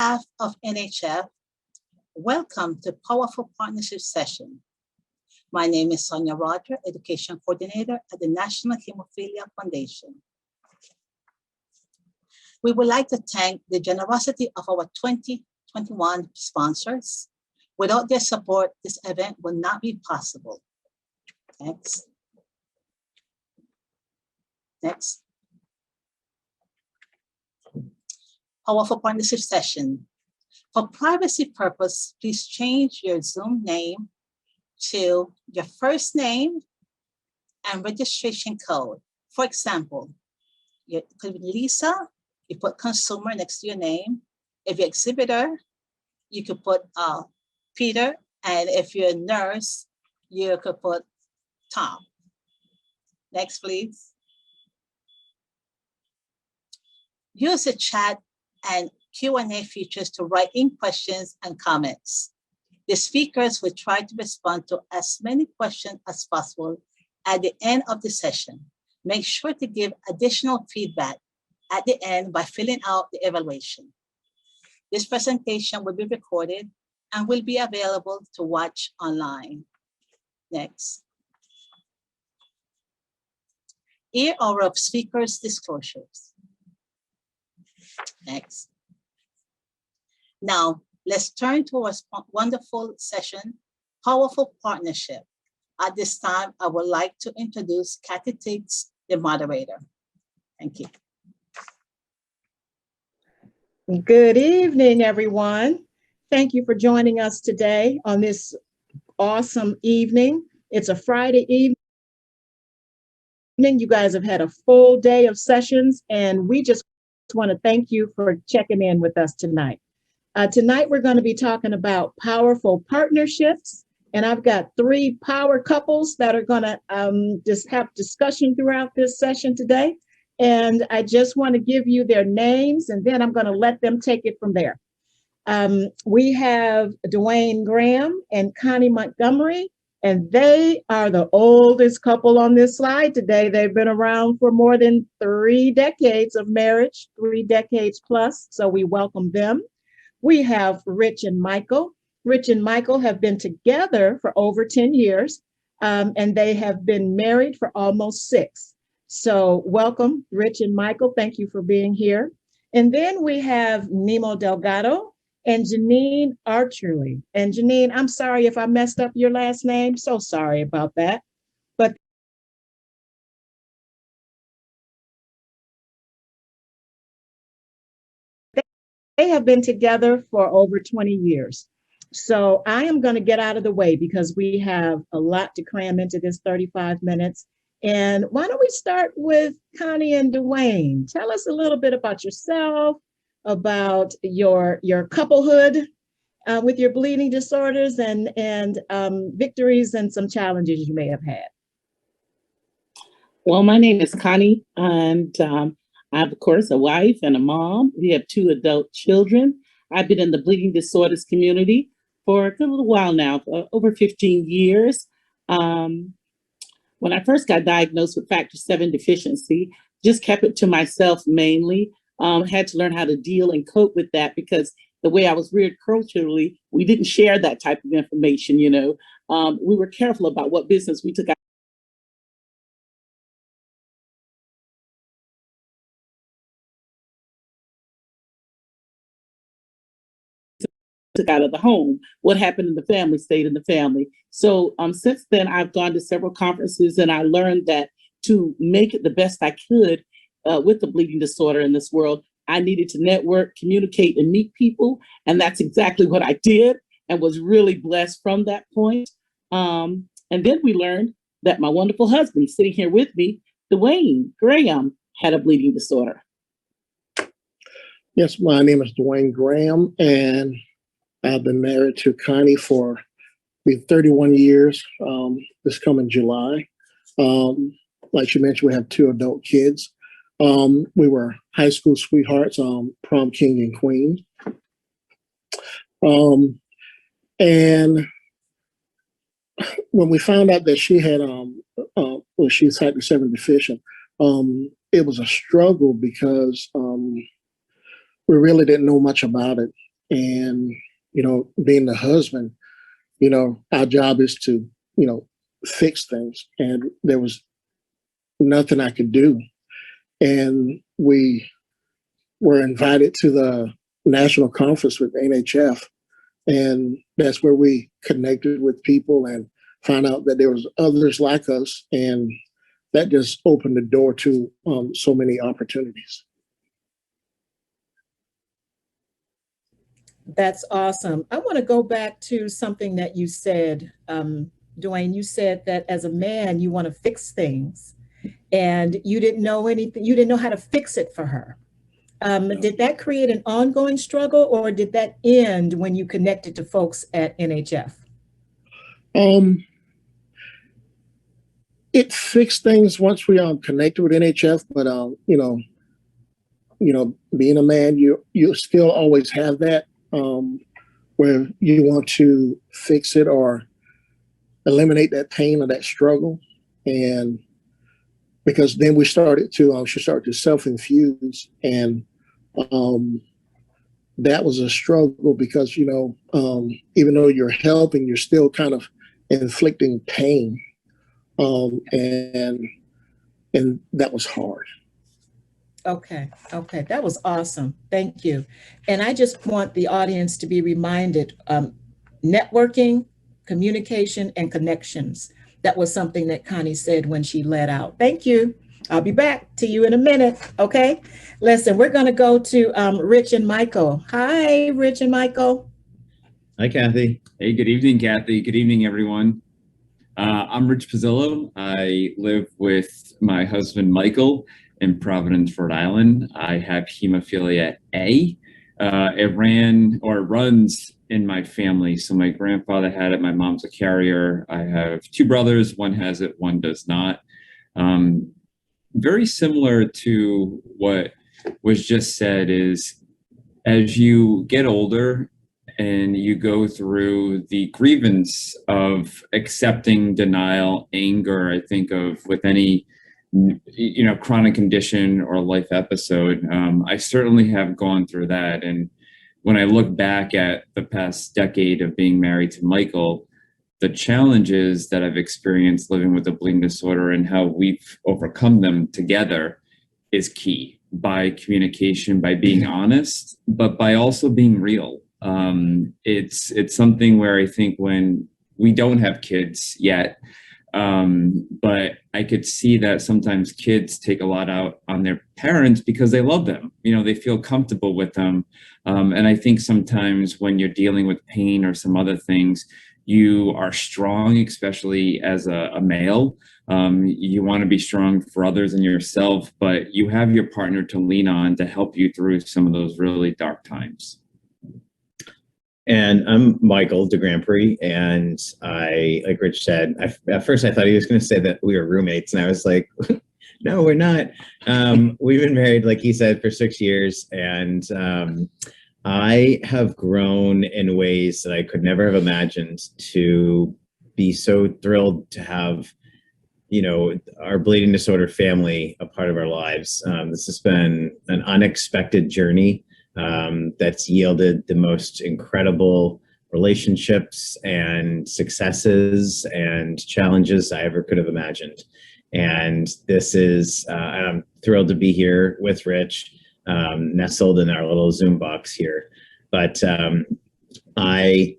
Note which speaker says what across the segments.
Speaker 1: behalf of NHF, welcome to Powerful Partnership Session. My name is Sonia Roger, Education Coordinator at the National Hemophilia Foundation. We would like to thank the generosity of our 2021 sponsors. Without their support, this event would not be possible. Next. Next. Powerful Partnership Session. For privacy purpose, please change your Zoom name to your first name and registration code. For example, it could be Lisa, you put consumer next to your name. If you're exhibitor, you could put Peter, and if you're a nurse, you could put Tom. Next, please. Use the chat and Q&A features to write in questions and comments. The speakers will try to respond to as many questions as possible at the end of the session. Make sure to give additional feedback at the end by filling out the evaluation. This presentation will be recorded and will be available to watch online. Next. Here are our speakers' disclosures. Next. Now, let's turn to our wonderful session, Powerful Partnership. At this time, I would like to introduce Kathy Tiggs, the moderator. Thank you.
Speaker 2: Good evening, everyone. Thank you for joining us today on this awesome evening. It's a Friday evening. You guys have had a full day of sessions, and we just want to thank you for checking in with us tonight. Tonight, we're going to be talking about powerful partnerships, and I've got 3 power couples that are going to just have discussion throughout this session today. And I just want to give you their names, and then I'm going to let them take it from there. We have Dwayne Graham and Connie Montgomery, and they are the oldest couple on this slide today. They've been around for more than 3 decades of marriage, 3 decades plus, so we welcome them. We have Rich and Michael. Rich and Michael have been together for over 10 years, and they have been married for almost 6. So welcome, Rich and Michael. Thank you for being here. And then we have Nemo Delgado and Janine Archerly. And Janine, I'm sorry if I messed up your last name. So sorry about that. But they have been together for over 20 years. So I am going to get out of the way because we have a lot to cram into this 35 minutes. And why don't we start with Connie and Dwayne? Tell us a little bit about yourself, about your couplehood with your bleeding disorders and victories and some challenges you may have had.
Speaker 3: Well, my name is Connie, and I'm, of course, a wife and a mom. We have 2 adult children. I've been in the bleeding disorders community for a good little while now, for over 15 years. When I first got diagnosed with factor 7 deficiency, just kept it to myself mainly. Had to learn how to deal and cope with that because the way I was reared culturally, we didn't share that type of information, you know. We were careful about what business we took out of the home. What happened in the family stayed in the family. So since then, I've gone to several conferences, and I learned that to make it the best I could with the bleeding disorder in this world, I needed to network, communicate, and meet people. And that's exactly what I did, and was really blessed from that point. And then we learned that my wonderful husband sitting here with me, Dwayne Graham, had a bleeding disorder.
Speaker 4: Yes, my name is Dwayne Graham, and I've been married to Connie for 31 years, this coming July. Like you mentioned, we have 2 adult kids. We were high school sweethearts, prom king and queen. And when we found out that she had, she's factor 7 deficient, it was a struggle because we really didn't know much about it. And, being the husband, our job is to, fix things. And there was nothing I could do. And we were invited to the national conference with NHF. And that's where we connected with people and found out that there was others like us. And that just opened the door to so many opportunities.
Speaker 2: That's awesome. I want to go back to something that you said, Dwayne. You said that as a man, you want to fix things, and you didn't know anything. You didn't know how to fix it for her. Did that create an ongoing struggle, or did that end when you connected to folks at NHF?
Speaker 4: It fixed things once we connected with NHF, but being a man, you still always have that where you want to fix it or eliminate that pain or that struggle, and because then she started to self-infuse, and that was a struggle because even though you're helping, you're still kind of inflicting pain, and that was hard.
Speaker 2: Okay, that was awesome. Thank you. And I just want the audience to be reminded, networking, communication, and connections. That was something that Connie said when she led out. Thank you. I'll be back to you in a minute, okay? Listen, we're gonna go to Rich and Michael. Hi, Rich and Michael.
Speaker 5: Hi, Kathy.
Speaker 6: Hey, good evening, Kathy. Good evening, everyone. I'm Rich Pizzillo. I live with my husband, Michael, in Providence, Rhode Island. I have hemophilia A. It runs in my family. So my grandfather had it. My mom's a carrier. I have two brothers. One has it, one does not. Very similar to what was just said is as you get older and you go through the grievance of accepting denial, anger, I think of with any chronic condition or life episode. I certainly have gone through that. And when I look back at the past decade of being married to Michael, the challenges that I've experienced living with a bleeding disorder and how we've overcome them together is key, by communication, by being honest, but by also being real. It's something where I think when we don't have kids yet, but I could see that sometimes kids take a lot out on their parents because they love them, they feel comfortable with them. And I think sometimes when you're dealing with pain or some other things, you are strong, especially as a male. You want to be strong for others and yourself, but you have your partner to lean on to help you through some of those really dark times.
Speaker 5: And I'm Michael de Grand Prix, and like Rich said, at first I thought he was going to say that we were roommates, and I was like, no, we're not. We've been married, like he said, for 6 years, and I have grown in ways that I could never have imagined, to be so thrilled to have, our bleeding disorder family a part of our lives. This has been an unexpected journey that's yielded the most incredible relationships and successes and challenges I ever could have imagined. And this is, I'm thrilled to be here with Rich, nestled in our little Zoom box here. But I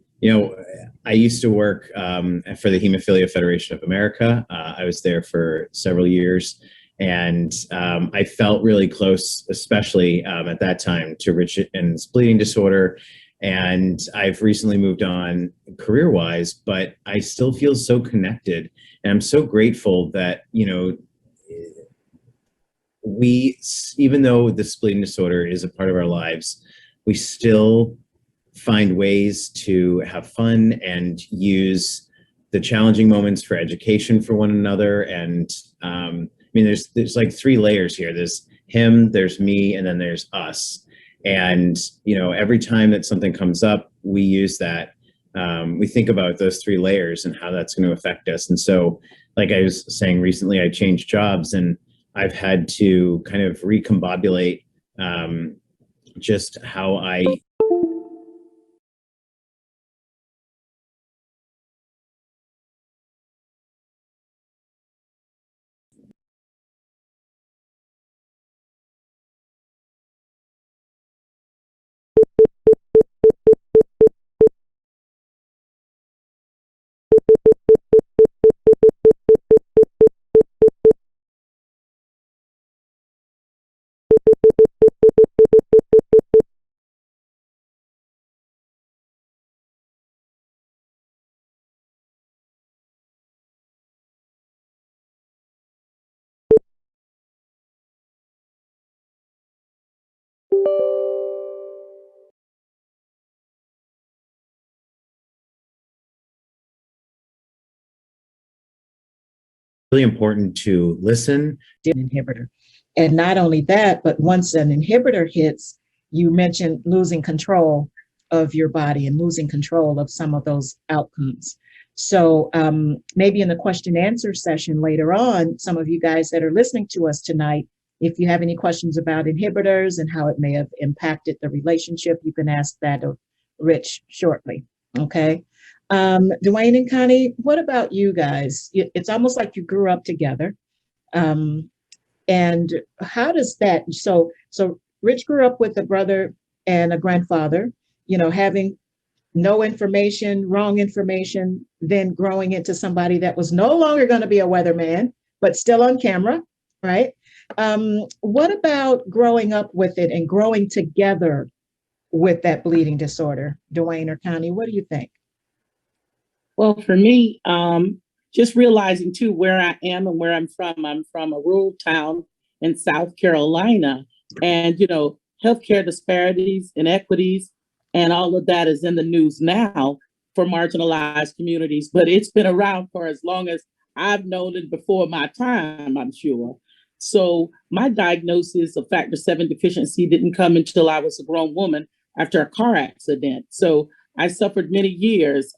Speaker 5: used to work for the Hemophilia Federation of America. I was there for several years. And I felt really close, especially at that time, to Rich and his bleeding disorder. And I've recently moved on career-wise, but I still feel so connected. And I'm so grateful that, we, even though this bleeding disorder is a part of our lives, we still find ways to have fun and use the challenging moments for education for one another. And there's like 3 layers here. There's him, there's me, and then there's us. And, every time that something comes up, we use that. We think about those 3 layers and how that's going to affect us. And so, like I was saying recently, I changed jobs, and I've had to kind of recombobulate just how I really important to listen.
Speaker 2: Inhibitor. And not only that, but once an inhibitor hits, you mentioned losing control of your body and losing control of some of those outcomes. So maybe in the question and answer session later on, some of you guys that are listening to us tonight, if you have any questions about inhibitors and how it may have impacted the relationship, you can ask that of Rich shortly. Okay. Dwayne and Connie, what about you guys? It's almost like you grew up together. And how does that, so Rich grew up with a brother and a grandfather, you know, having no information, wrong information, then growing into somebody that was no longer going to be a weatherman, but still on camera, right? What about growing up with it and growing together with that bleeding disorder? Dwayne or Connie, what do you think?
Speaker 3: Well, for me, just realizing too where I am and where I'm from. I'm from a rural town in South Carolina, and you know, healthcare disparities, inequities, and all of that is in the news now for marginalized communities. But it's been around for as long as I've known it before my time, I'm sure. So my diagnosis of factor VII deficiency didn't come until I was a grown woman after a car accident. So I suffered many years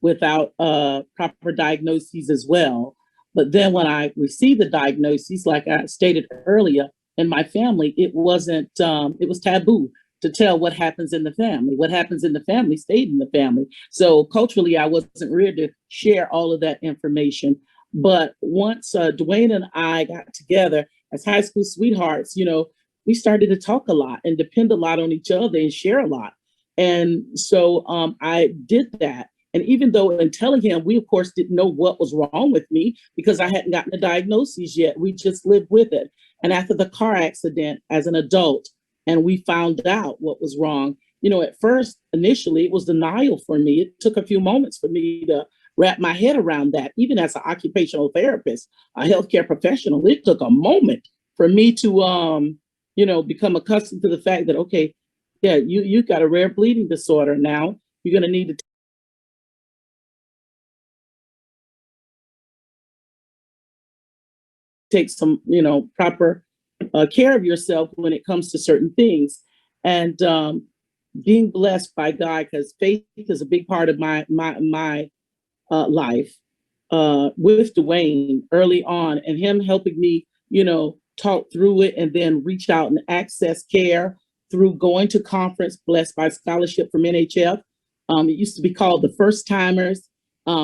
Speaker 3: without proper diagnoses as well. But then when I received the diagnosis, like I stated earlier, in my family, it wasn't, it was taboo to tell what happens in the family. What happens in the family stayed in the family. So culturally, I wasn't ready to share all of that information. But once Dwayne and I got together as high school sweethearts, you know, we started to talk a lot and depend a lot on each other and share a lot. And so I did that. And even though in telling him, we of course didn't know what was wrong with me because I hadn't gotten a diagnosis yet. We just lived with it. And after the car accident as an adult, and we found out what was wrong, you know, at first, initially, it was denial for me. It took a few moments for me to wrap my head around that. Even as an occupational therapist, a healthcare professional, it took a moment for me to, you know, become accustomed to the fact that, okay, yeah, you got a rare bleeding disorder now. You're going to need to take some, you know, proper care of yourself when it comes to certain things. And being blessed by God, because faith is a big part of my life with Dwayne early on, and him helping me, you know, talk through it and then reach out and access care through going to conference, blessed by scholarship from NHF. It used to be called the First Timers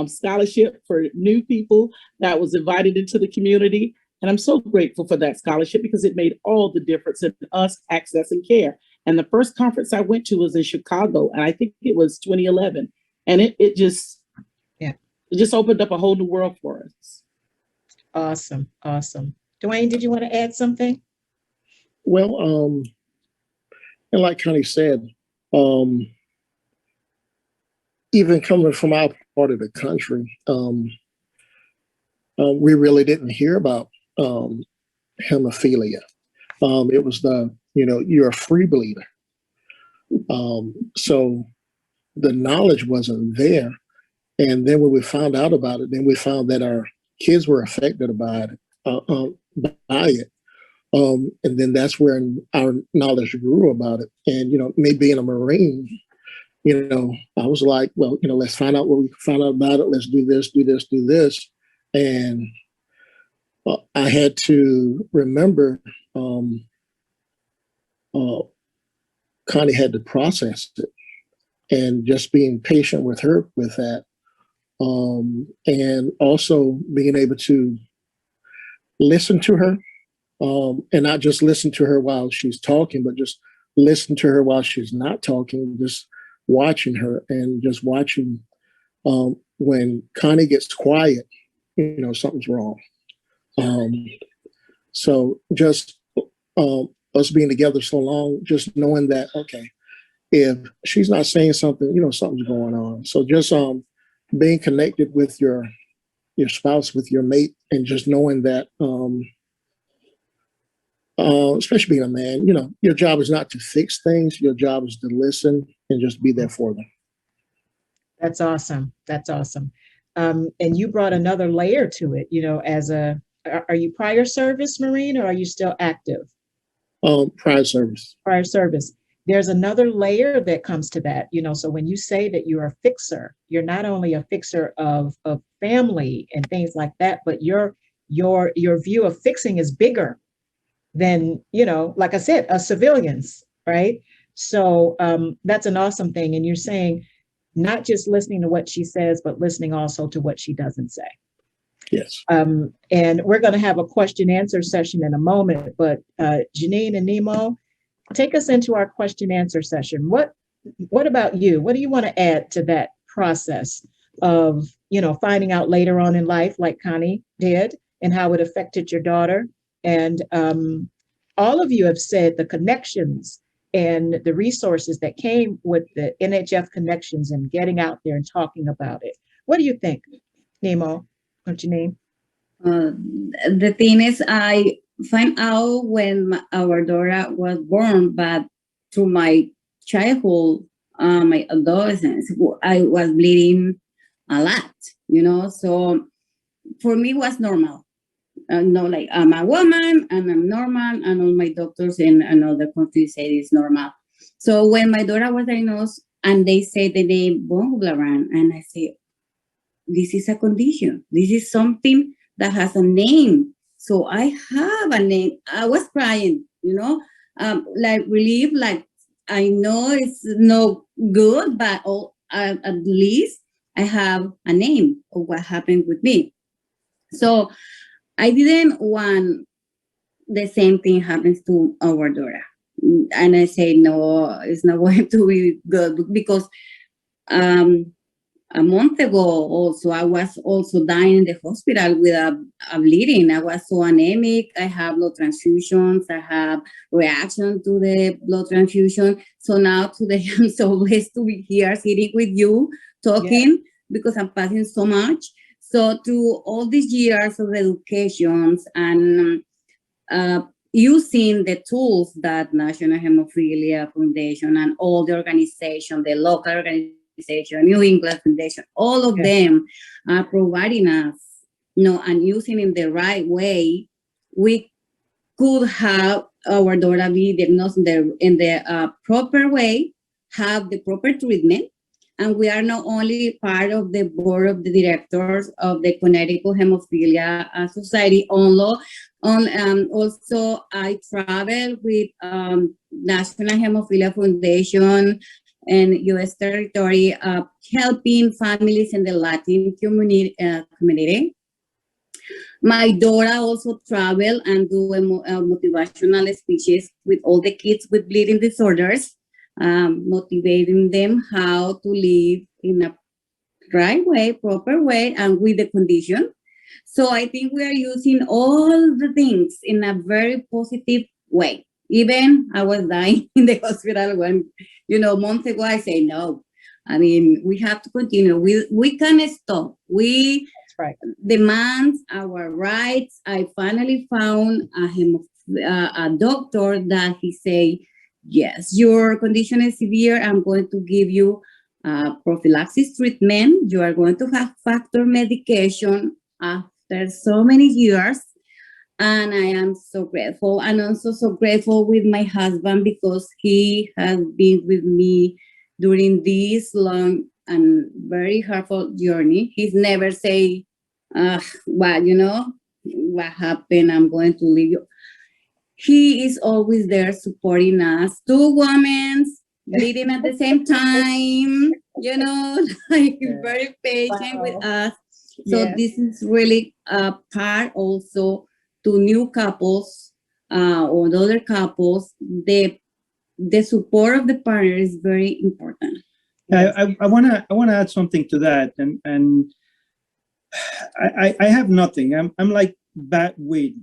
Speaker 3: Scholarship for new people that was invited into the community. And I'm so grateful for that scholarship because it made all the difference in us accessing care. And the first conference I went to was in Chicago, and I think it was 2011. And it just opened up a whole new world for us.
Speaker 2: Awesome, awesome. Dwayne, did you want to add something?
Speaker 4: Well, and like Connie said, even coming from our part of the country, we really didn't hear about hemophilia. It was you're a free bleeder. So the knowledge wasn't there. And then when we found out about it, then we found that our kids were affected by it. And then that's where our knowledge grew about it. And, you know, me being a Marine, you know, I was like, well, you know, let's find out what we can find out about it. Let's do this, do this, do this. And I had to remember Connie had to process it and just being patient with her with that. And also being able to listen to her and not just listen to her while she's talking, but just listen to her while she's not talking, just watching her and just watching when Connie gets quiet, you know, something's wrong. So just us being together so long, just knowing that, okay, if she's not saying something, you know, something's going on. So just being connected with your spouse, with your mate, and just knowing that, especially being a man, you know, your job is not to fix things. Your job is to listen and just be there for them.
Speaker 2: That's awesome. That's awesome. And you brought another layer to it, are you prior service Marine, or are you still active?
Speaker 4: Prior service.
Speaker 2: Prior service. There's another layer that comes to that, so when you say that you're a fixer, you're not only a fixer of family and things like that, but your view of fixing is bigger than, like I said, civilians, right? So that's an awesome thing. And you're saying not just listening to what she says, but listening also to what she doesn't say.
Speaker 4: Yes.
Speaker 2: And we're going to have a question answer session in a moment, but Janine and Nemo, take us into our question answer session. What about you? What do you want to add to that process of, finding out later on in life, like Connie did, and how it affected your daughter? And all of you have said the connections and the resources that came with the NHF connections and getting out there and talking about it. What do you think, Nemo? What's your name?
Speaker 7: The thing is, I find out when our daughter was born, but through my childhood, my adolescence, I was bleeding a lot, so for me it was normal. Like I'm a woman and I'm normal, and all my doctors in another countries say it's normal. So when my daughter was diagnosed and they say the name von Willebrand, and I say, this is a condition. This is something that has a name. So I have a name. I was crying, like relief, like I know it's not good, but at least I have a name of what happened with me. So I didn't want the same thing happens to our daughter. And I say, no, it's not going to be good, because a month ago also, I was also dying in the hospital with a bleeding. I was so anemic. I have blood transfusions. I have reaction to the blood transfusion. So now today I'm so blessed to be here sitting with you talking, because I'm passing so much. So through all these years of educations and using the tools that National Hemophilia Foundation and all the organization, the local organization, New England Foundation, all of them are providing us, and using in the right way, we could have our daughter be diagnosed in the proper way, have the proper treatment. And we are not only part of the board of the directors of the Connecticut Hemophilia Society, also I travel with National Hemophilia Foundation and U.S. territory, helping families in the Latin community. My daughter also travel and do motivational speeches with all the kids with bleeding disorders, motivating them how to live in a right way, proper way, and with the condition. So I think we are using all the things in a very positive way. Even I was dying in the hospital when, months ago, I say, no, we have to continue. We can't stop. We demand our rights. I finally found a doctor that he say, yes, your condition is severe. I'm going to give you prophylaxis treatment. You are going to have factor medication after so many years. And I am so grateful. And also so grateful with my husband, because he has been with me during this long and very hurtful journey. He's never say, what happened? I'm going to leave you. He is always there supporting us. Two women bleeding at the same time, like very patient with us. So this is really a part also to new couples or other couples. The support of the partner is very important.
Speaker 8: I want to add something to that, and I have nothing. I'm like bad weed,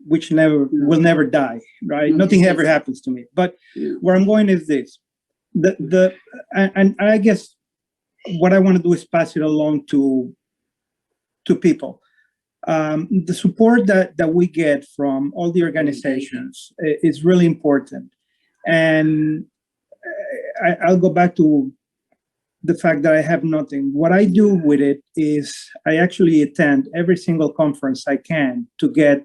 Speaker 8: which will never die, right? Nothing ever happens to me. But where I'm going is this: and I guess what I want to do is pass it along to people. The support that we get from all the organizations is really important. And I'll go back to the fact that I have nothing. What I do with it is I actually attend every single conference I can to get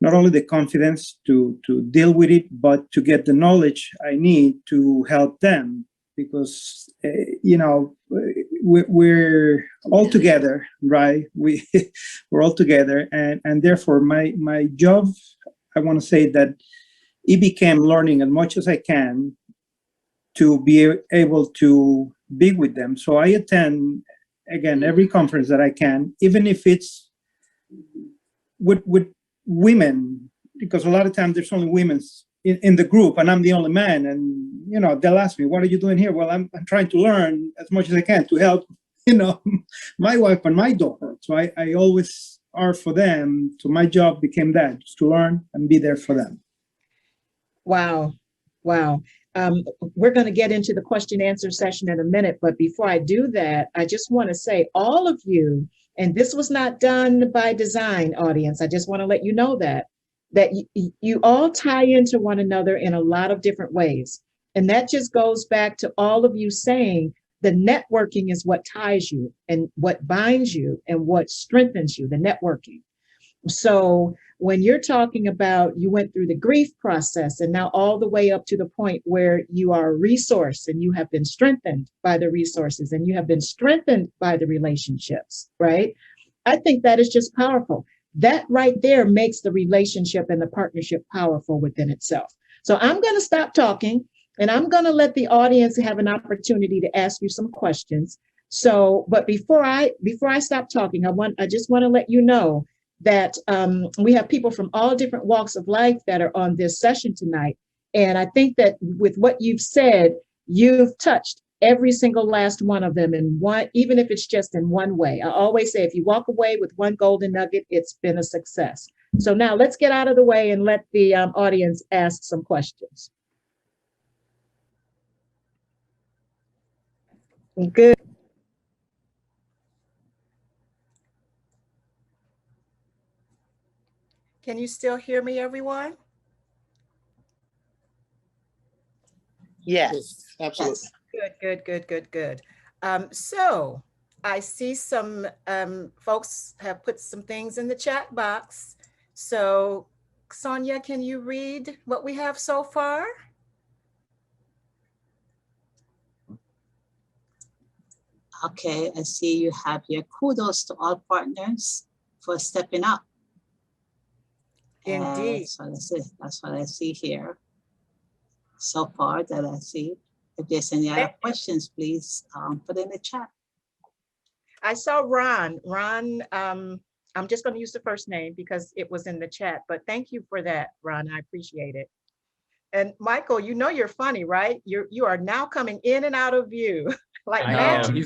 Speaker 8: not only the confidence to deal with it, but to get the knowledge I need to help them. Because, we're all together, right? We're all together. And therefore, my job, I want to say that it became learning as much as I can to be able to be with them. So I attend, again, every conference that I can, even if it's with women, because a lot of times there's only women in the group and I'm the only man. And, they'll ask me, what are you doing here? Well, I'm trying to learn as much as I can to help, my wife and my daughter. So I always are for them. So my job became that, just to learn and be there for them.
Speaker 2: Wow. Wow. We're going to get into the question and answer session in a minute, but before I do that, I just want to say all of you, and this was not done by design, audience. I just want to let you know that you all tie into one another in a lot of different ways. And that just goes back to all of you saying the networking is what ties you and what binds you and what strengthens you, the networking. So when you're talking about you went through the grief process and now all the way up to the point where you are a resource and you have been strengthened by the resources and you have been strengthened by the relationships, right? I think that is just powerful. That right there makes the relationship and the partnership powerful within itself. So I'm going to stop talking and I'm going to let the audience have an opportunity to ask you some questions. So, but before I stop talking, I just want to let you know that we have people from all different walks of life that are on this session tonight. And I think that with what you've said, you've touched every single last one of them in one, even if it's just in one way. I always say, if you walk away with one golden nugget, it's been a success. So now let's get out of the way and let the audience ask some questions. Good. Can you still hear me, everyone?
Speaker 4: Yes, absolutely.
Speaker 2: Good. So I see some folks have put some things in the chat box. So Sonia, can you read what we have so far?
Speaker 1: Okay, I see you have here. Kudos to all partners for stepping up.
Speaker 2: Indeed.
Speaker 1: So that's what I see here so far that I see. If there's any other questions, please put in the chat.
Speaker 2: I saw Ron. Ron, I'm just going to use the first name because it was in the chat, but thank you for that, Ron. I appreciate it. And Michael, you know you're funny, right? You are now coming in and out of view. Like magic.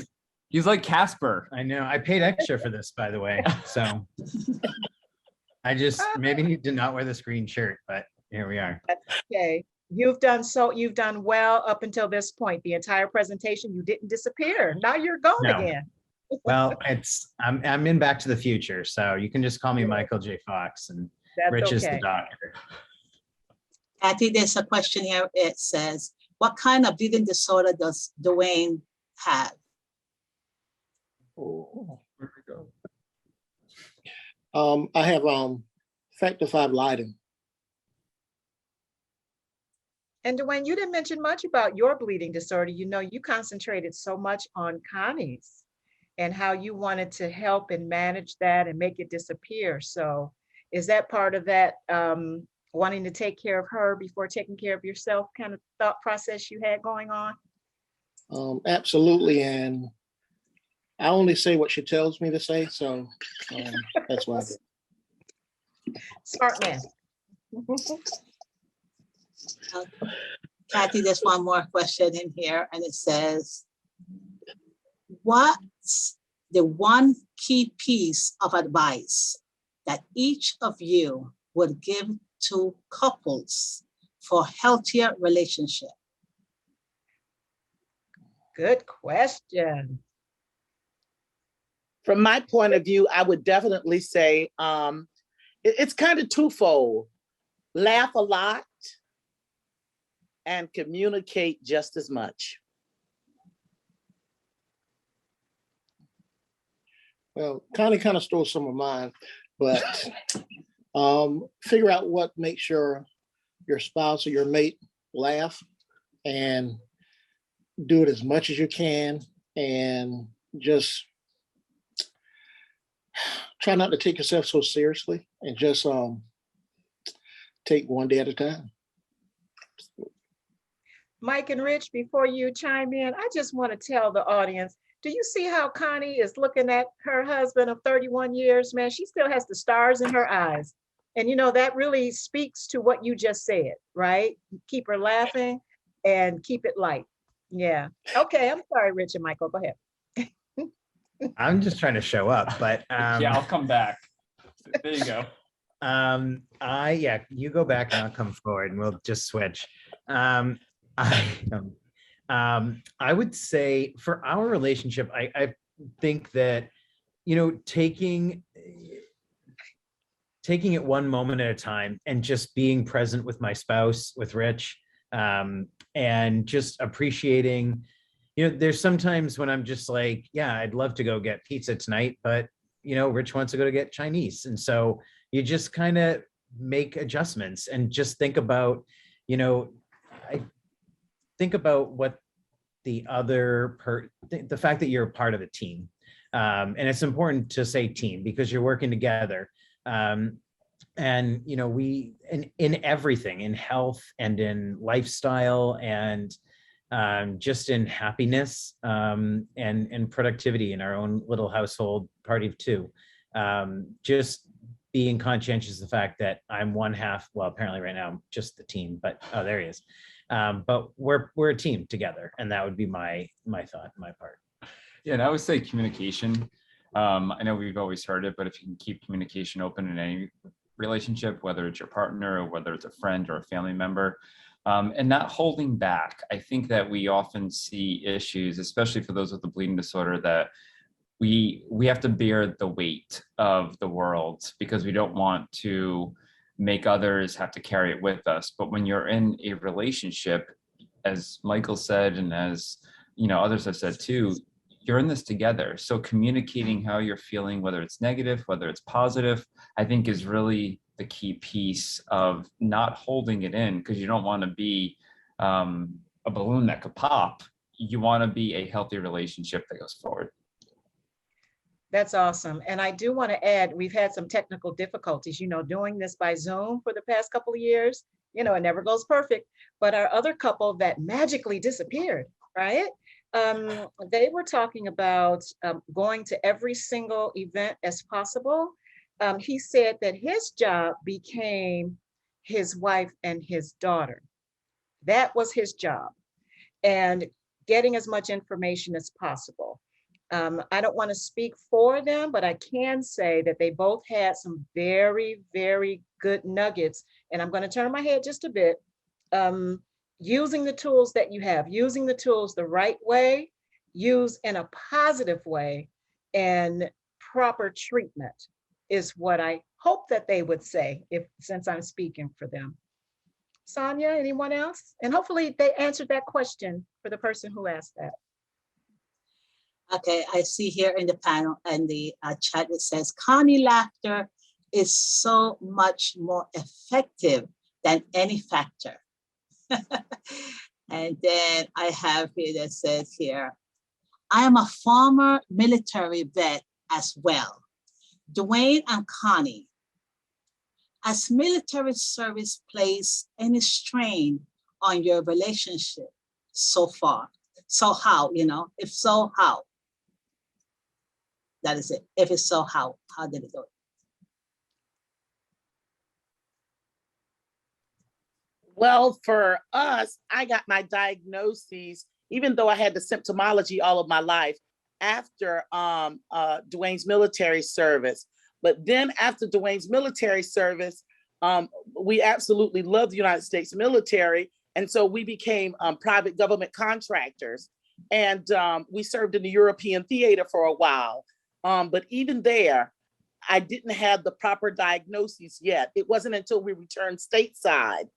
Speaker 9: He's like Casper. I know. I paid extra for this, by the way. So I just maybe need to not wear the green shirt, but here we are.
Speaker 2: Okay. You've done well up until this point. The entire presentation, you didn't disappear. Now you're gone again.
Speaker 9: Well, I'm in Back to the Future, so you can just call me Michael J. Fox, and
Speaker 2: That's
Speaker 9: Rich is
Speaker 2: okay.
Speaker 9: the doctor.
Speaker 1: Kathy, there's a question here. It says, what kind of bleeding disorder does Dwayne have?
Speaker 4: Oh, where we go? I have factor V Leiden.
Speaker 2: And Dwayne, you didn't mention much about your bleeding disorder. You know, you concentrated so much on Connie's and how you wanted to help and manage that and make it disappear. So is that part of that wanting to take care of her before taking care of yourself kind of thought process you had going on?
Speaker 4: Absolutely. And I only say what she tells me to say. So that's why I do.
Speaker 2: Smart man.
Speaker 1: Kathy, there's one more question in here, and it says, what's the one key piece of advice that each of you would give to couples for healthier relationship?
Speaker 2: Good question.
Speaker 10: From my point of view, I would definitely say it's kind of twofold. Laugh a lot and communicate just as much.
Speaker 4: Well, Connie kind of stole some of mine, but figure out what makes your spouse or your mate laugh, and do it as much as you can, and just try not to take yourself so seriously, and just take one day at a time.
Speaker 2: Mike and Rich, before you chime in, I just want to tell the audience, do you see how Connie is looking at her husband of 31 years, man? She still has the stars in her eyes. And you know, that really speaks to what you just said, right? Keep her laughing and keep it light. Yeah. Okay, I'm sorry, Rich and Michael, go ahead.
Speaker 9: I'm just trying to show up, but
Speaker 11: Yeah, I'll come back. There you go.
Speaker 9: yeah, you go back and I'll come forward and we'll just switch. I would say for our relationship, I think that, you know, taking it one moment at a time and just being present with my spouse, with Rich, and just appreciating, you know, there's sometimes when I'm just like, yeah, I'd love to go get pizza tonight, but you know, Rich wants to go to get Chinese. And so you just kind of make adjustments and just think about, you know, I think about what the the fact that you're a part of a team. And it's important to say team because you're working together. And, you know, in everything, in health and in lifestyle and just in happiness and productivity in our own little household party of two. Just being conscientious of the fact that I'm one half, well, apparently right now I'm just the team, but oh, there he is. But we're a team together, and that would be my thought, my part.
Speaker 11: Yeah, and I would say communication. I know we've always heard it, but if you can keep communication open in any relationship, whether it's your partner or whether it's a friend or a family member, and not holding back. I think that we often see issues, especially for those with the bleeding disorder, that we have to bear the weight of the world because we don't want to make others have to carry it with us. But when you're in a relationship, as Michael said, and as you know, others have said too, you're in this together. So communicating how you're feeling, whether it's negative, whether it's positive, I think is really the key piece of not holding it in, because you don't want to be a balloon that could pop. You want to be a healthy relationship that goes forward.
Speaker 2: That's awesome. And I do want to add, we've had some technical difficulties, you know, doing this by Zoom for the past couple of years. You know, it never goes perfect, but our other couple that magically disappeared, right? They were talking about going to every single event as possible. He said that his job became his wife and his daughter. That was his job, and getting as much information as possible. I don't want to speak for them, but I can say that they both had some very, very good nuggets. And I'm going to turn my head just a bit. Using the tools that you have, using the tools the right way, use in a positive way, and proper treatment is what I hope that they would say, since I'm speaking for them. Sonia, anyone else? And hopefully they answered that question for the person who asked that.
Speaker 1: Okay, I see here in the panel and the chat, it says, Connie laughter is so much more effective than any factor. And then I have here that says here, I am a former military vet as well. Dwayne and Connie, as military service placed any strain on your relationship so far? So how, you know, if so, how? That is it. If it's so, how did it go?
Speaker 10: Well, for us, I got my diagnoses, even though I had the symptomology all of my life, after Dwayne's military service. But then after Dwayne's military service, we absolutely loved the United States military. And so we became private government contractors. And we served in the European theater for a while. But even there, I didn't have the proper diagnoses yet. It wasn't until we returned stateside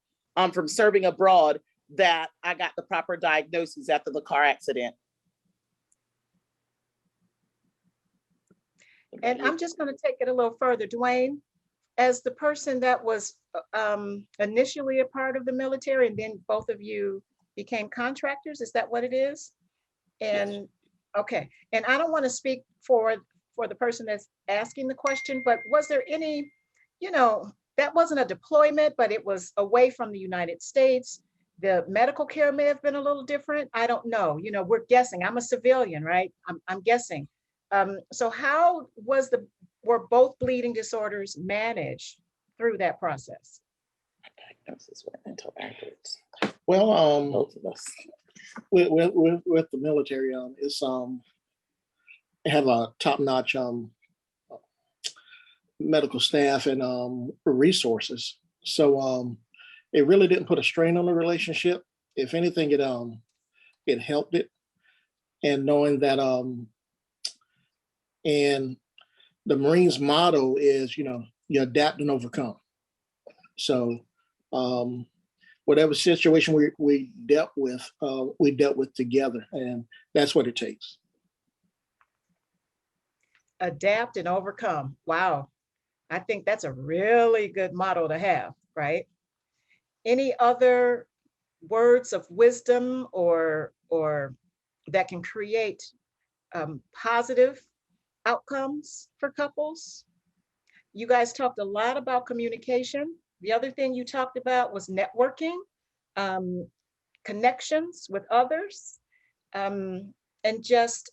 Speaker 10: from serving abroad that I got the proper diagnoses after the car accident.
Speaker 2: And I'm just going to take it a little further. Dwayne, as the person that was initially a part of the military and then both of you became contractors, is that what it is? And yes. Okay, and I don't want to speak for the person that's asking the question, but was there any, that wasn't a deployment, but it was away from the United States. The medical care may have been a little different. I don't know. We're guessing. I'm a civilian, right? I'm guessing. So how were both bleeding disorders managed through that process?
Speaker 10: My diagnosis went until afterwards.
Speaker 4: Well,
Speaker 10: Both of us.
Speaker 4: with the military, it's they have a top-notch medical staff and resources. So it really didn't put a strain on the relationship. If anything, it helped it. And knowing that and the Marines motto is, you adapt and overcome. So whatever situation we dealt with together, and that's what it takes.
Speaker 2: Adapt and overcome. Wow. I think that's a really good motto to have, right? Any other words of wisdom or that can create positive outcomes for couples? You guys talked a lot about communication. The other thing you talked about was networking, connections with others, and just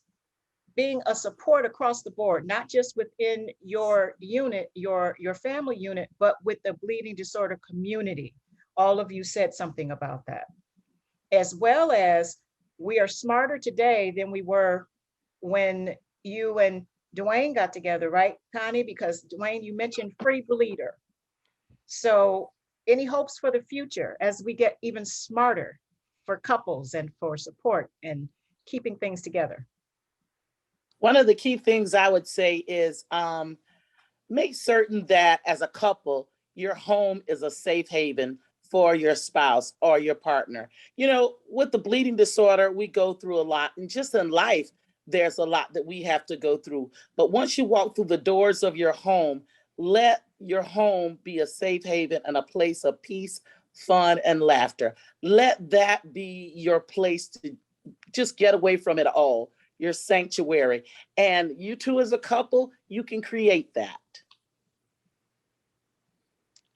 Speaker 2: being a support across the board, not just within your unit, your family unit, but with the bleeding disorder community. All of you said something about that. As well as we are smarter today than we were when you and Dwayne got together, right, Connie? Because Dwayne, you mentioned free bleeder. So any hopes for the future as we get even smarter for couples and for support and keeping things together?
Speaker 10: One of the key things I would say is make certain that as a couple, your home is a safe haven for your spouse or your partner. With the bleeding disorder, we go through a lot, and just in life, there's a lot that we have to go through. But once you walk through the doors of your home, let your home be a safe haven and a place of peace, fun, and laughter. Let that be your place to just get away from it all, your sanctuary. And you two as a couple, you can create that.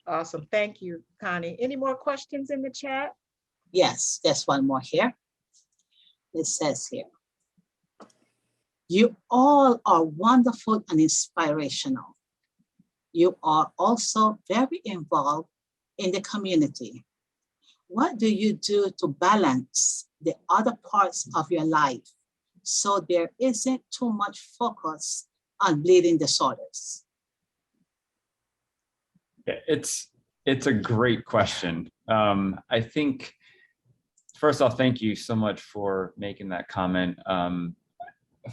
Speaker 2: Awesome. Thank you, Connie. Any more questions in the chat?
Speaker 1: Yes, there's one more here. It says here, you all are wonderful and inspirational. You are also very involved in the community. What do you do to balance the other parts of your life so there isn't too much focus on bleeding disorders?
Speaker 11: It's a great question. I think, first off, thank you so much for making that comment.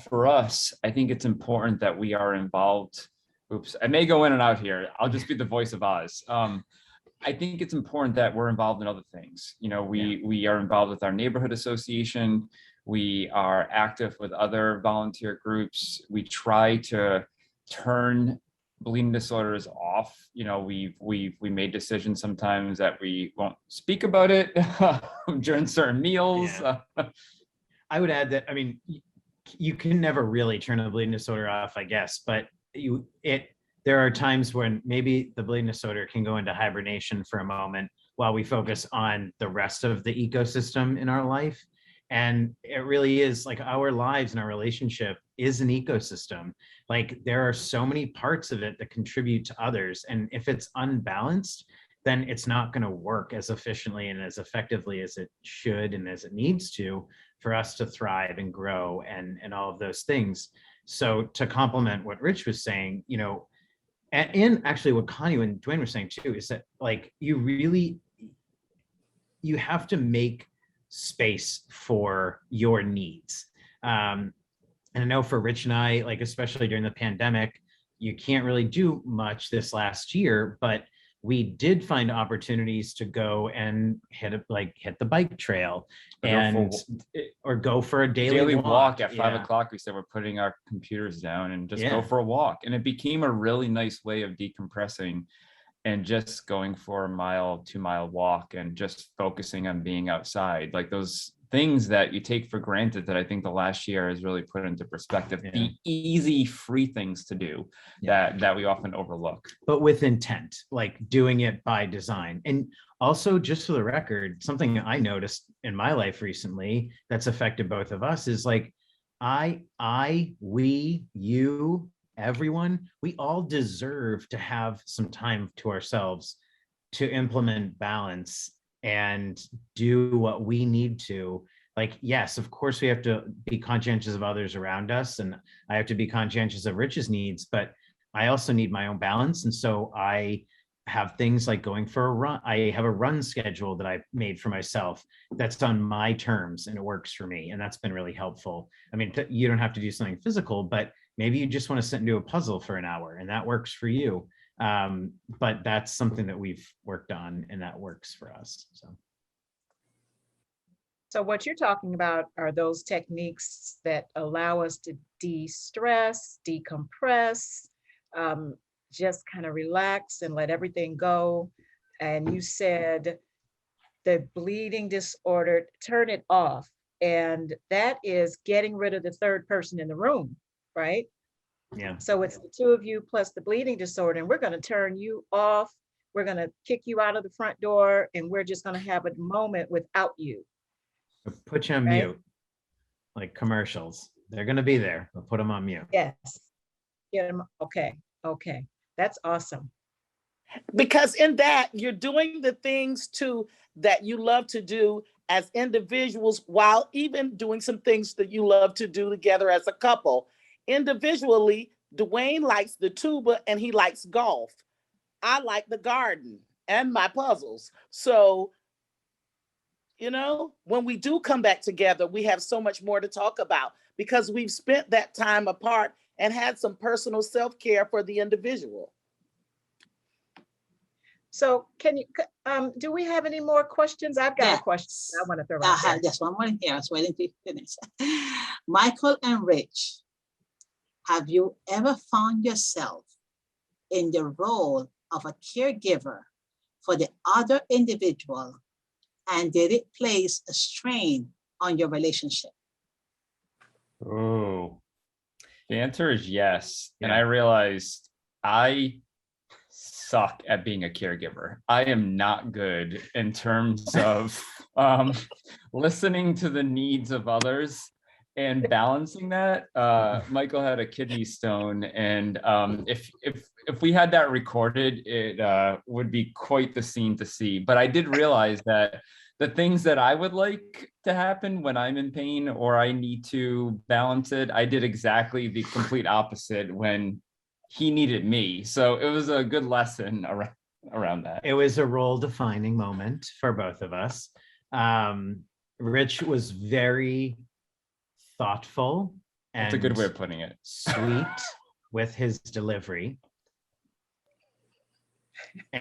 Speaker 11: For us, I think it's important that we are involved. Oops, I may go in and out here. I'll just be the voice of Oz. I think it's important that we're involved in other things. We are involved with our neighborhood association. We are active with other volunteer groups. We try to turn bleeding disorders off. We made decisions sometimes that we won't speak about it during certain meals.
Speaker 9: Yeah. I would add that, you can never really turn a bleeding disorder off, I guess, but there are times when maybe the bleeding disorder can go into hibernation for a moment while we focus on the rest of the ecosystem in our life. And it really is like our lives and our relationship is an ecosystem. Like there are so many parts of it that contribute to others. And if it's unbalanced, then it's not going to work as efficiently and as effectively as it should and as it needs to for us to thrive and grow and all of those things. So to complement what Rich was saying, and actually what Connie and Dwayne were saying too, is that like you have to make space for your needs. And I know for Rich and I, like especially during the pandemic, you can't really do much this last year, but we did find opportunities to go and hit the bike trail or go for a daily
Speaker 11: walk at 5
Speaker 9: Yeah.
Speaker 11: o'clock. We said we're putting our computers down and just
Speaker 9: Yeah.
Speaker 11: go for a walk. And it became a really nice way of decompressing and just going for a 2-mile walk and just focusing on being outside. Like those things that you take for granted that I think the last year has really put into perspective.
Speaker 9: Yeah.
Speaker 11: The easy, free things to do that we often overlook.
Speaker 9: But with intent, like doing it by design. And also, just for the record, something I noticed in my life recently that's affected both of us is like, we, you, everyone, we all deserve to have some time to ourselves to implement balance and do what we need to. Like, yes, of course, we have to be conscientious of others around us, and I have to be conscientious of Rich's needs, but I also need my own balance. And so I have things like going for a run. I have a run schedule that I made for myself that's on my terms and it works for me. And that's been really helpful. I mean, you don't have to do something physical, but maybe you just want to sit and do a puzzle for an hour and that works for you. But that's something that we've worked on and that works for us.
Speaker 2: So what you're talking about are those techniques that allow us to de-stress, decompress, just kind of relax and let everything go. And you said the bleeding disorder, turn it off. And that is getting rid of the third person in the room, right?
Speaker 9: Yeah.
Speaker 2: So it's the two of you plus the bleeding disorder, and we're going to turn you off. We're going to kick you out of the front door, and we're just going to have a moment without you.
Speaker 9: Put you on mute, like commercials. They're going to be there, but put them on mute.
Speaker 2: Yes. Get them. Okay. That's awesome.
Speaker 10: Because in that, you're doing the things too that you love to do as individuals, while even doing some things that you love to do together as a couple. Individually, Dwayne likes the tuba and he likes golf. I like the garden and my puzzles. So, you know, when we do come back together, we have so much more to talk about because we've spent that time apart and had some personal self-care for the individual.
Speaker 2: So can you, do we have any more questions? I've got a question I want to throw out
Speaker 1: I
Speaker 2: there.
Speaker 1: have just one more here. I was waiting to finish. Michael and Rich, have you ever found yourself in the role of a caregiver for the other individual, and did it place a strain on your relationship?
Speaker 11: Oh, the answer is yes. And
Speaker 9: Yeah.
Speaker 11: I realized I suck at being a caregiver. I am not good in terms of listening to the needs of others and balancing that. Michael had a kidney stone, and if we had that recorded, it would be quite the scene to see. But I did realize that the things that I would like to happen when I'm in pain or I need to balance it, I did exactly the complete opposite when he needed me. So it was a good lesson around that.
Speaker 9: It was a role defining moment for both of us. Rich was very thoughtful and
Speaker 11: That's a good way of putting it.
Speaker 9: sweet with his delivery.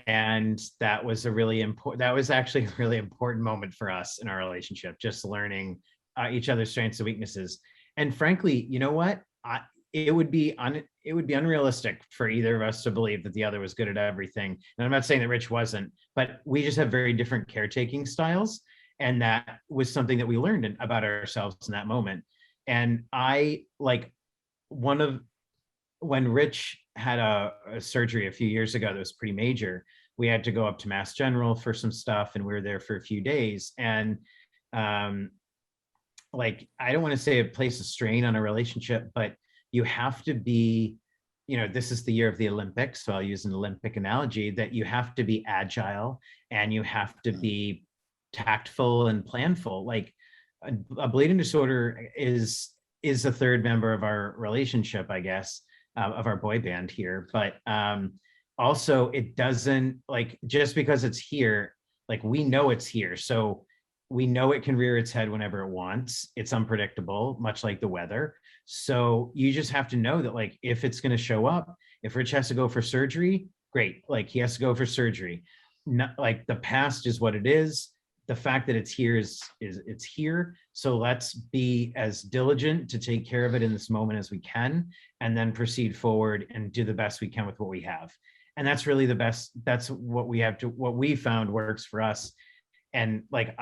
Speaker 9: And that was actually a really important moment for us in our relationship, just learning each other's strengths and weaknesses. And frankly, you know what? It would be unrealistic for either of us to believe that the other was good at everything. And I'm not saying that Rich wasn't, but we just have very different caretaking styles. And that was something that we learned about ourselves in that moment. And when Rich had a surgery a few years ago that was pretty major, we had to go up to Mass General for some stuff, and we were there for a few days. And I don't want to say it placed a strain on a relationship, but you have to be, this is the year of the Olympics, so I'll use an Olympic analogy, that you have to be agile and you have to be tactful and planful. Like a bleeding disorder is a third member of our relationship, I guess, of our boy band here. But also it doesn't, just because it's here, we know it's here. So we know it can rear its head whenever it wants. It's unpredictable, much like the weather. So you just have to know that if it's going to show up, if Rich has to go for surgery, great. Like he has to go for surgery. Not like the past is what it is. The fact that it's here is it's here. So let's be as diligent to take care of it in this moment as we can, and then proceed forward and do the best we can with what we have. And that's really the best. That's what we have to, what we found works for us. And like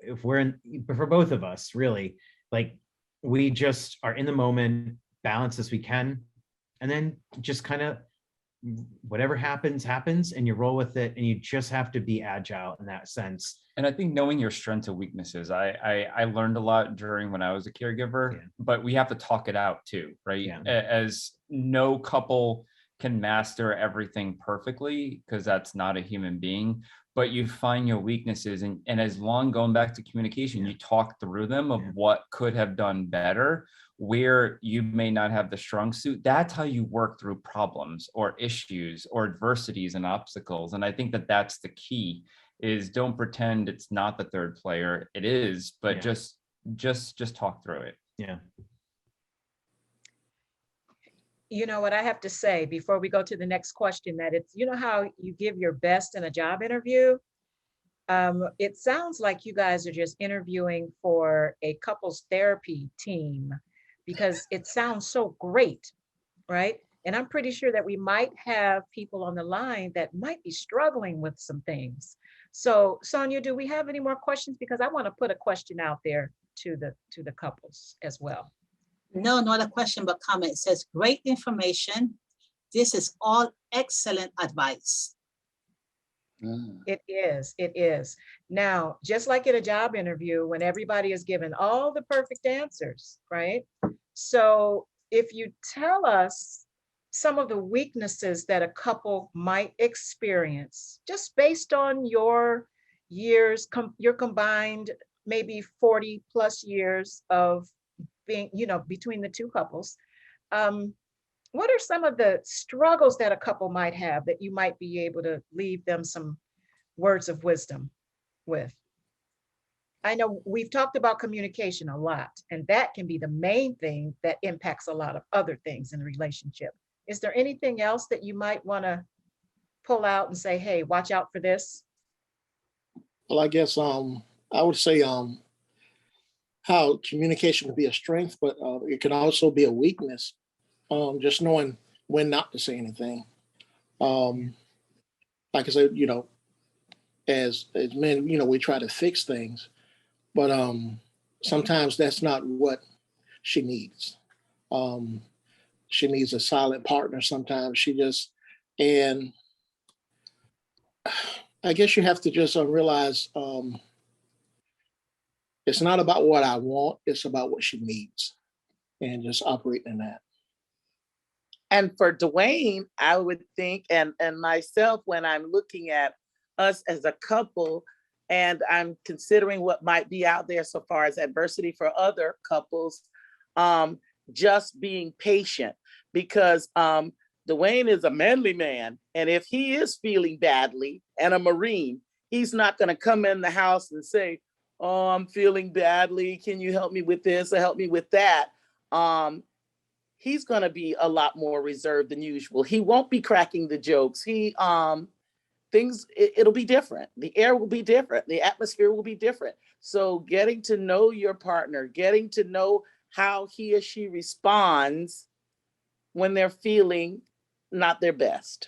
Speaker 9: if we're in, for both of us, really, like we just are in the moment, balance as we can, and then just kind of whatever happens, and you roll with it, and you just have to be agile in that sense.
Speaker 11: And I think knowing your strengths and weaknesses, I learned a lot during when I was a caregiver, but we have to talk it out too, right? As no couple can master everything perfectly, because that's not a human being, but you find your weaknesses, and as long, going back to communication, you talk through them of what could have done better, where you may not have the strong suit. That's how you work through problems or issues or adversities and obstacles. And I think that that's the key, is don't pretend it's not the third player. It is, but just talk through it.
Speaker 9: Yeah.
Speaker 12: You know what I have to say before we go to the next question, that it's, you know how you give your best in a job interview? It sounds like you guys are just interviewing for a couples therapy team, because it sounds so great, right? And I'm pretty sure that we might have people on the line that might be struggling with some things. So Sonia, do we have any more questions? Because I want to put a question out there to the couples as well.
Speaker 1: No, not a question, but comment. It says, great information. This is all excellent advice.
Speaker 12: It is. Now, just like in a job interview, when everybody is given all the perfect answers, right? So if you tell us some of the weaknesses that a couple might experience, just based on your years, your combined maybe 40 plus years of being, between the two couples, what are some of the struggles that a couple might have that you might be able to leave them some words of wisdom with? I know we've talked about communication a lot, and that can be the main thing that impacts a lot of other things in a relationship. Is there anything else that you might want to pull out and say, hey, watch out for this?
Speaker 4: Well, I guess I would say how communication can be a strength, but it can also be a weakness. Just knowing when not to say anything. Like I said, as men, we try to fix things, but sometimes that's not what she needs. She needs a silent partner sometimes. And I guess you have to just realize it's not about what I want, it's about what she needs, and just operate in that.
Speaker 10: And for Dwayne, I would think, and myself, when I'm looking at us as a couple, and I'm considering what might be out there so far as adversity for other couples, just being patient, because Dwayne is a manly man. And if he is feeling badly, and a Marine, he's not going to come in the house and say, oh, I'm feeling badly. Can you help me with this or help me with that? He's going to be a lot more reserved than usual. He won't be cracking the jokes. It'll be different. The air will be different. The atmosphere will be different. So getting to know your partner, getting to know how he or she responds when they're feeling not their best.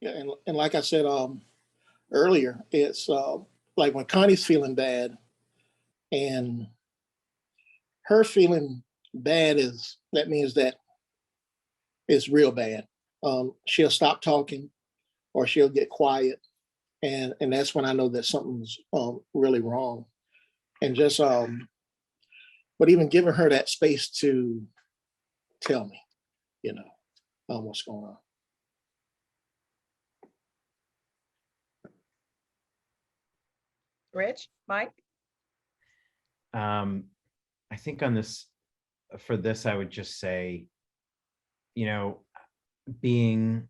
Speaker 4: Yeah, and like I said earlier, it's like when Connie's feeling bad, and her feeling bad that means that it's real bad. She'll stop talking, or she'll get quiet, and that's when I know that something's really wrong. And just but even giving her that space to tell me, what's going on.
Speaker 12: Rich, Mike?
Speaker 9: I think for this, I would just say, being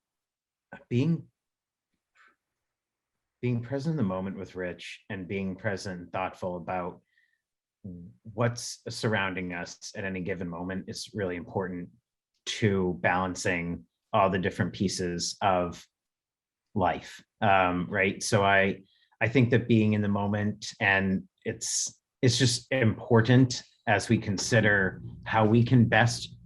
Speaker 9: present in the moment with Rich, and being present and thoughtful about what's surrounding us at any given moment is really important to balancing all the different pieces of life, right? So I think that being in the moment, and it's just important as we consider how we can best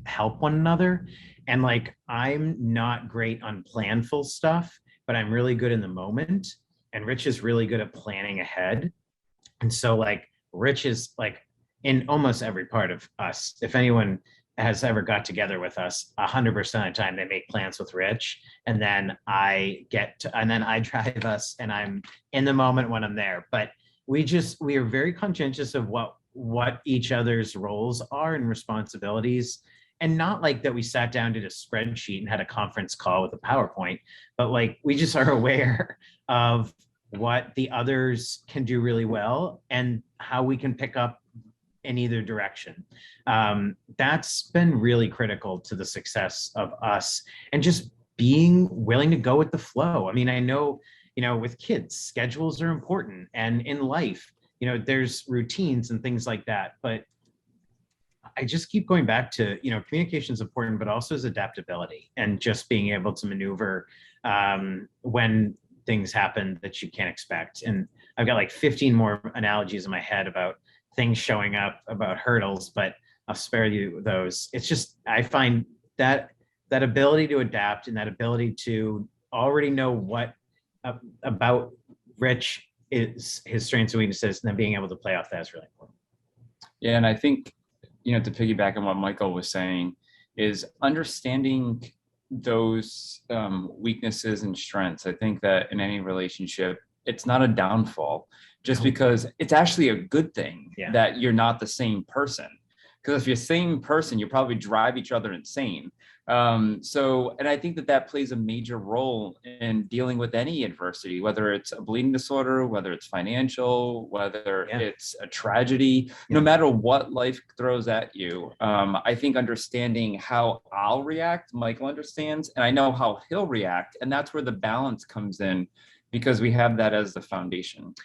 Speaker 9: help one another. And like, I'm not great on planful stuff, but I'm really good in the moment. And Rich is really good at planning ahead. And so like, Rich is like in almost every part of us. If anyone has ever got together with us, 100% of the time they make plans with Rich, and then I drive us, and I'm in the moment when I'm there. But we are very conscientious of what each other's roles are and responsibilities. And not like that we sat down, did a spreadsheet and had a conference call with a PowerPoint, but like, we just are aware of what the others can do really well and how we can pick up in either direction. That's been really critical to the success of us, and just being willing to go with the flow. I mean, I know, with kids, schedules are important, and in life, there's routines and things like that. But I just keep going back to, communication is important, but also is adaptability, and just being able to maneuver when things happen that you can't expect. And I've got like 15 more analogies in my head about things showing up, about hurdles, but I'll spare you those. It's just, I find that ability to adapt and that ability to already know what about Rich is his strengths and weaknesses, and then being able to play off that is really important.
Speaker 11: Yeah, and I think, to piggyback on what Michael was saying, is understanding those weaknesses and strengths. I think that in any relationship, it's not a downfall, just because it's actually a good thing that you're not the same person. Because if you're the same person, you probably drive each other insane. And I think that plays a major role in dealing with any adversity, whether it's a bleeding disorder, whether it's financial, whether it's a tragedy, no matter what life throws at you. I think understanding how I'll react, Michael understands, and I know how he'll react. And that's where the balance comes in, because we have that as the foundation.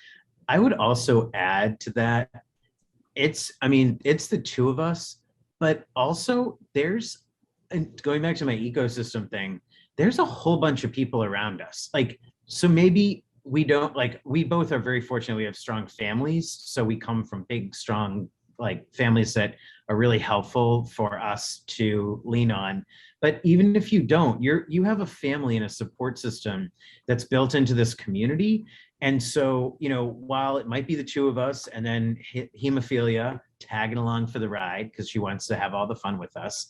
Speaker 9: I would also add to that, it's the two of us, but also and going back to my ecosystem thing, there's a whole bunch of people around us. Like, so maybe we both are very fortunate. We have strong families. So we come from big, strong, like, families that are really helpful for us to lean on. But even if you don't, you have a family and a support system that's built into this community. And so, while it might be the two of us and then hemophilia tagging along for the ride because she wants to have all the fun with us,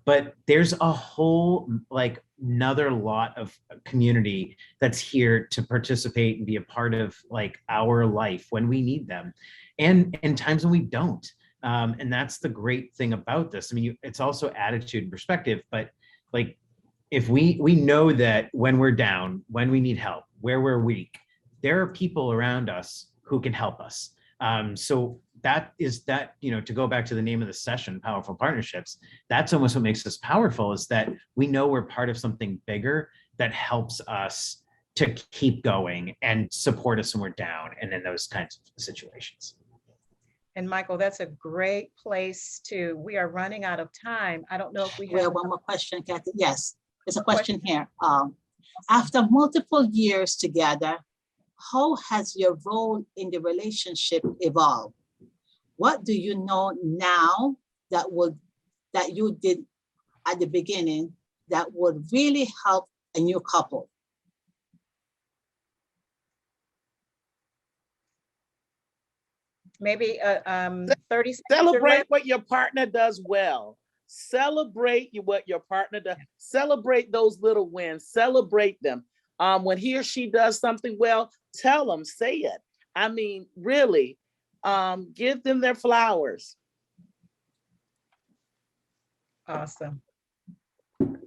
Speaker 9: but there's a whole, like, another lot of community that's here to participate and be a part of, like, our life when we need them, and in times when we don't. And that's the great thing about this. I mean, it's also attitude and perspective, but like, if we know that when we're down, when we need help, where we're weak, there are people around us who can help us. So to go back to the name of the session, Powerful Partnerships, that's almost what makes us powerful, is that we know we're part of something bigger that helps us to keep going and support us when we're down and in those kinds of situations.
Speaker 12: And Michael, that's a great place we are running out of time. I don't know if we have
Speaker 1: one more question, Kathy. Yes, there's a question here. After multiple years together, how has your role in the relationship evolved? What do you know now that you did at the beginning that would really help a new couple?
Speaker 12: maybe 30 seconds.
Speaker 10: Celebrate what your partner does well. Celebrate what your partner does. Celebrate those little wins. Celebrate them. When he or she does something well, tell them, say it. I mean, really, give them their flowers.
Speaker 12: Awesome.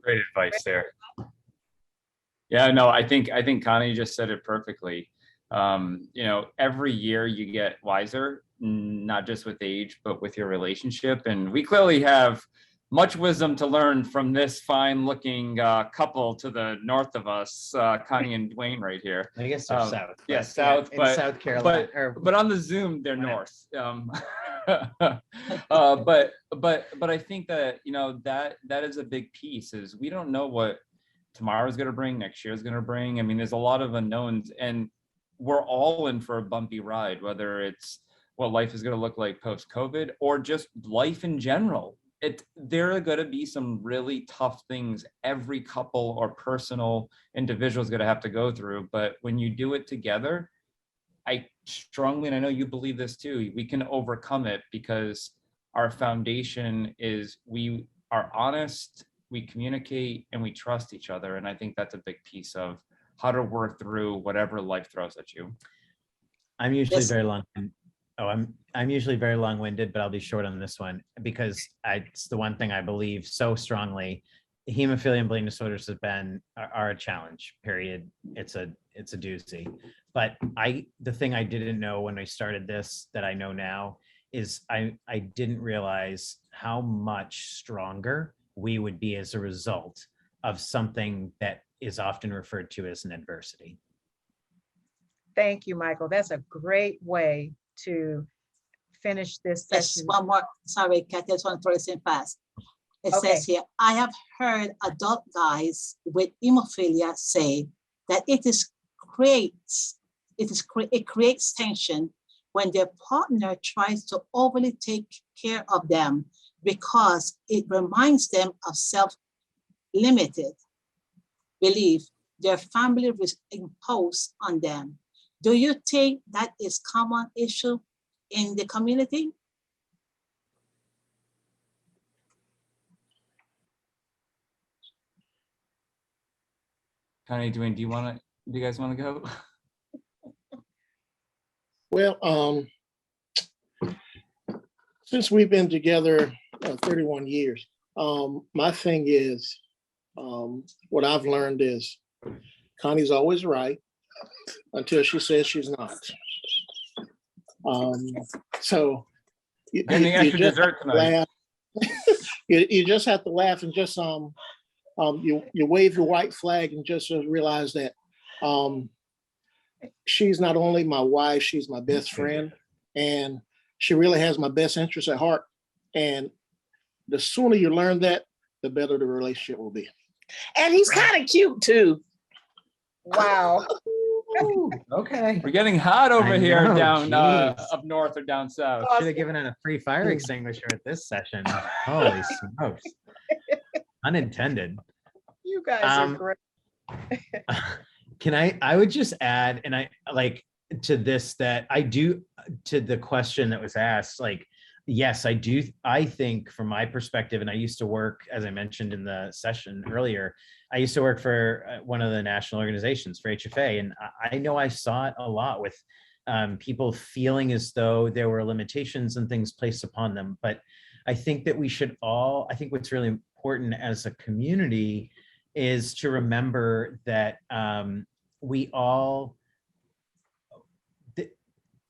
Speaker 11: Great advice there. Yeah, no, I think Connie just said it perfectly. Every year you get wiser, not just with age, but with your relationship. And we clearly have much wisdom to learn from this fine-looking couple to the north of us, Connie and Dwayne, right here.
Speaker 9: I guess they're south.
Speaker 11: Yeah,
Speaker 9: but
Speaker 11: south,
Speaker 9: in
Speaker 11: but
Speaker 9: South Carolina.
Speaker 11: but on the Zoom, they're north. But I think that, you know, that is a big piece. Is we don't know what tomorrow's going to bring, next year's going to bring. I mean, there's a lot of unknowns, and we're all in for a bumpy ride, whether it's what life is going to look like post-COVID or just life in general. There are going to be some really tough things every couple or personal individual is going to have to go through. But when you do it together, I strongly, and I know you believe this too, we can overcome it because our foundation is we are honest, we communicate, and we trust each other. And I think that's a big piece of how to work through whatever life throws at you.
Speaker 9: I'm usually
Speaker 1: Yes.
Speaker 9: very long. Oh, I'm usually very long-winded, but I'll be short on this one because it's the one thing I believe so strongly. Hemophilia and bleeding disorders are a challenge. Period. It's a doozy. But the thing I didn't know when I started this that I know now is I didn't realize how much stronger we would be as a result of something that is often referred to as an adversity.
Speaker 12: Thank you, Michael. That's a great way to finish this
Speaker 1: Yes,
Speaker 12: session.
Speaker 1: one more. Sorry, Kathy, I just want to throw this in fast. It
Speaker 12: Okay.
Speaker 1: says here, I have heard adult guys with hemophilia say that it creates tension when their partner tries to overly take care of them because it reminds them of self-limited belief their family was imposed on them. Do you think that is common issue in the community?
Speaker 11: Connie, Dwayne, do you guys want to go?
Speaker 4: Well, since we've been together 31 years, my thing is, what I've learned is Connie's always right until she says she's not. So you
Speaker 11: Extra
Speaker 4: just
Speaker 11: dessert tonight.
Speaker 4: laugh. You just have to laugh and just you wave your white flag and just realize that she's not only my wife, she's my best friend, and she really has my best interest at heart. And the sooner you learn that, the better the relationship will be.
Speaker 10: And he's kind of cute too.
Speaker 12: Wow.
Speaker 9: Ooh, okay.
Speaker 11: We're getting hot over
Speaker 9: I
Speaker 11: here
Speaker 9: know,
Speaker 11: down
Speaker 9: geez.
Speaker 11: up north or down south.
Speaker 9: Should have given out a free fire extinguisher at this session. Holy smokes. Unintended.
Speaker 12: You guys are great.
Speaker 9: I would just add, and I like to this, that I do, to the question that was asked, like, yes, I do. I think from my perspective, and I used to work, as I mentioned in the session earlier, I used to work for one of the national organizations for HFA. And I know I saw it a lot with people feeling as though there were limitations and things placed upon them. But I think that we should all, I think what's really important as a community is to remember that we all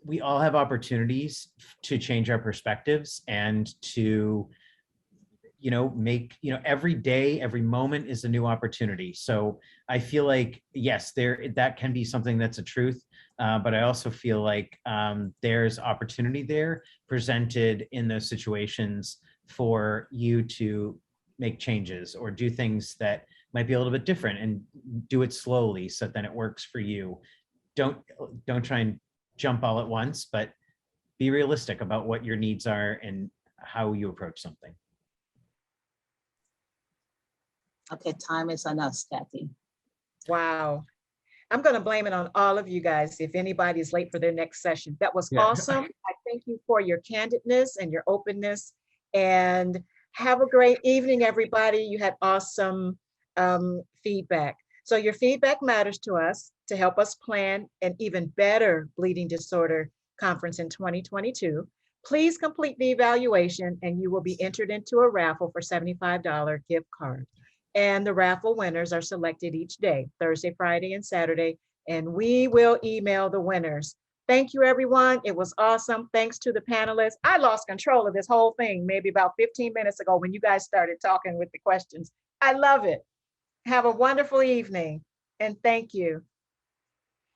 Speaker 9: have opportunities to change our perspectives and to, make, every day, every moment is a new opportunity. So I feel like, yes, that can be something that's a truth, but I also feel like there's opportunity there presented in those situations for you to make changes or do things that might be a little bit different and do it slowly so then it works for you. Don't try and jump all at once, but be realistic about what your needs are and how you approach something.
Speaker 1: Okay, time is on us, Kathy.
Speaker 12: Wow. I'm going to blame it on all of you guys if anybody is late for their next session. That was awesome. I thank you for your candidness and your openness, and have a great evening, everybody. You had awesome feedback. So your feedback matters to us to help us plan an even better bleeding disorder conference in 2022. Please complete the evaluation and you will be entered into a raffle for $75 gift card. And the raffle winners are selected each day, Thursday, Friday, and Saturday. And we will email the winners Thank you, everyone. It was awesome. Thanks to the panelists. I lost control of this whole thing maybe about 15 minutes ago when you guys started talking with the questions. I love it. Have a wonderful evening and thank you.